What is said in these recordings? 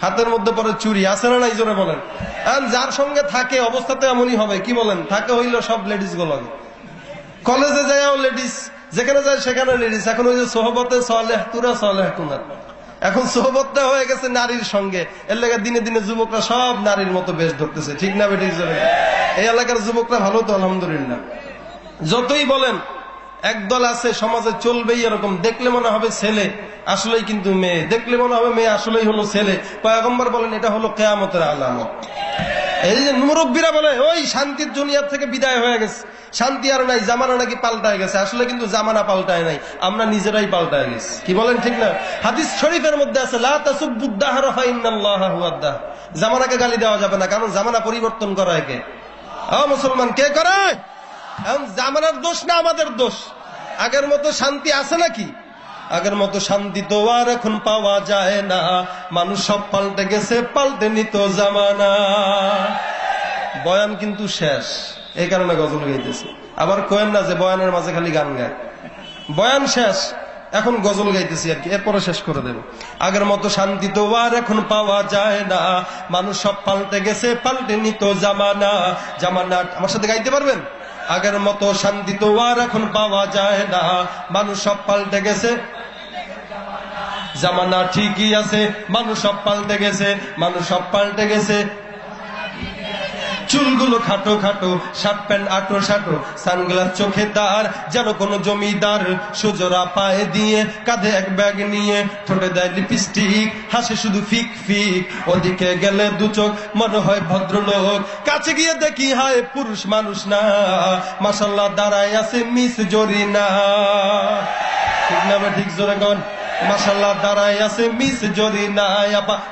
হাতের মধ্যে পরে চুরি, আছে না নাই জোরে বলেন। যার সঙ্গে থাকে অবস্থাতে এমনই হবে, কি বলেন, থাকে হইল সব লেডিস গুলো, কলেজে যায়ও লেডিস, যেখানে যায় সেখানে লেডিস। এখন ওই যে সোহবতে সালেহ তুরা সালেহ তুনা, এখন সোহবতটা হয়ে গেছে নারীর সঙ্গে। এর লেগে দিনে দিনে যুবকরা সব নারীর মতো বেশ ধরতেছে, ঠিক না বেঠিক জোরে? এই এলাকার যুবকরা ভালো তো আলহামদুলিল্লাহ। যতই বলেন একদল আছে সমাজে চলবেই এরকম, দেখলে মনে হবে ছেলে আসলেই কিন্তু মেয়ে, দেখলে মনে হবে মেয়ে আসলেই হলো ছেলে। পয়গম্বর বলেন এটা হলো কিয়ামতের আলামত। এই যে মুরব্বীরা বলে ওই শান্তির দুনিয়া থেকে বিদায় হয়ে গেছে, শান্তি আর নাই, জামানা নাকি পাল্টায় গেছে। আসলে কিন্তু জামানা পাল্টায় নাই, আমরা নিজেরাই পাল্টায় গেছি, কি বলেন ঠিক না? হাদিস শরীফের মধ্যে আছে লা তাসুব্বুদ দাহরা ফাইন্নাল্লাহা হুয়াদ দাহর, জামানাকে গালি দেওয়া যাবে না, কারণ জামানা পরিবর্তন করা কে? মুসলমান কে করে? এখন জামানার দোষ না আমাদের দোষ? আগের মতো শান্তি আছে নাকি? আগের মতো শান্তি তো আর এখন পাওয়া যায় না, মানুষ সব পাল্টে গেছে, পাল্টে নিত জামানা। বয়ান কিন্তু শেষ, এই কারণে গজল গাইতেছে। আবার কোয়েন না যে বয়ানের মাঝে খালি গান গায়, বয়ান শেষ, এখন গজল গাইতেছি আর কি, এরপরে শেষ করে দেব। আগের মতো শান্তি তো আর এখন পাওয়া যায় না, মানুষ সব পাল্টে গেছে, পাল্টে নিত জামানা। জামানা আমার সাথে গাইতে পারবেন? আগের মতো শান্তি তো আর এখন পাওয়া যায় না, মানুষ সব পাল্টে গেছে, জামানা ঠিকই আছে, মানুষ সব পাল্টে গেছে, মানুষ সব পাল্টে গেছে। চুলগুলো খাটো খাটো, শার্ট প্যান্ট আটো সাটো, সানগ্লাস চোখে তার, যেন কোন জমিদার। সুজোরা পায়ে দিয়ে, কাঁধে এক ব্যাগ নিয়ে, ঠোঁটে দেয় লিপস্টিক, হাসে শুধু ফিক ফিক। ওদিকে গেলে দু চোখ, মনে হয় ভদ্রলোক, কাছে গিয়ে দেখি হায় পুরুষ মানুষ না, মাশাআল্লাহ দাঁড়ায় আছে মিস জরিনা। ঠিক না ঠিক জোরে গন? মাশাআল্লাহ দাঁড়ায় আছে মিস জরিনা।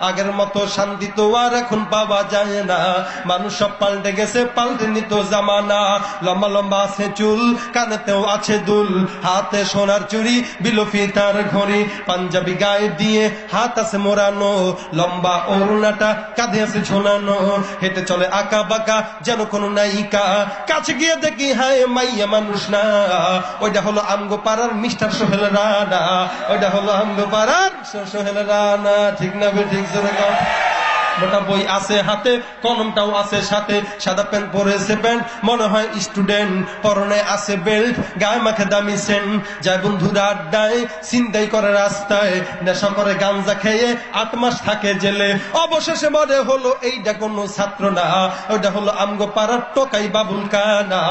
আগের মতো শান্তি তো আর এখন পাওয়া যায় না, মানুষ সব পাল্টে গেছে, পাল্টে নিত জামানা। লম্বা লম্বা আছে চুল, কানেতেও আছে দুল, হাতে সোনার চুড়ি, বিলফি তার ঘড়ি, পাঞ্জাবি গায়ে দিয়ে হাত আছে মোড়ানো, লম্বা ওড়নাটা কাঁধে আছে ঝোলানো, হেঁটে চলে আঁকা বাঁকা যেন কোন নায়িকা। কাছে গিয়ে দেখি হায় মাইয়া মানুষ না, ওইটা হলো আমগো পাড়ার মিস্টার সোহেল রানা, ওইটা হলো আমগো পাড়ার সোহেল রানা। ঠিক না ঠিক জোরে গাও। মোটা বই আছে হাতে, কলমটাও আছে সাথে, সাদা প্যান্ট পরেছে প্যান্ট, মনে হয় স্টুডেন্ট, পরনে আছে বেল্ট, গায়ে মাখে দামি সেন্ট, যায় বন্ধুরা আড্ডায়, ছিনতাই করে রাস্তায়, নেশা করে গাঞ্জা খেয়ে 8 মাস থাকে জেলে, অবশেষে মনে হলো এইটা কোনো ছাত্র না, ওইটা হলো আমগো পাড়ার টোকাই বাবুল কানা,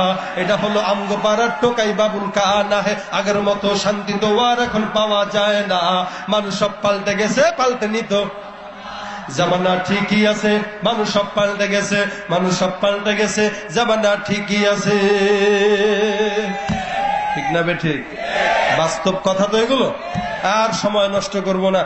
এটা হলো আমগো পাড়ার টোকাই বাবুল কানা। হে আগের মতো শান্তি তো আর এখন পাওয়া যায় না, মানুষ সব পাল্টে গেছে, পাল্টে নিত জামানা ঠিকই আছে, মানুষ সব পাল্টে গেছে, মানুষ সব পাল্টে গেছে, জামানা ঠিকই আছে। ঠিক না বে ঠিক? বাস্তব কথা তো এগুলো। আর সময় নষ্ট করব না।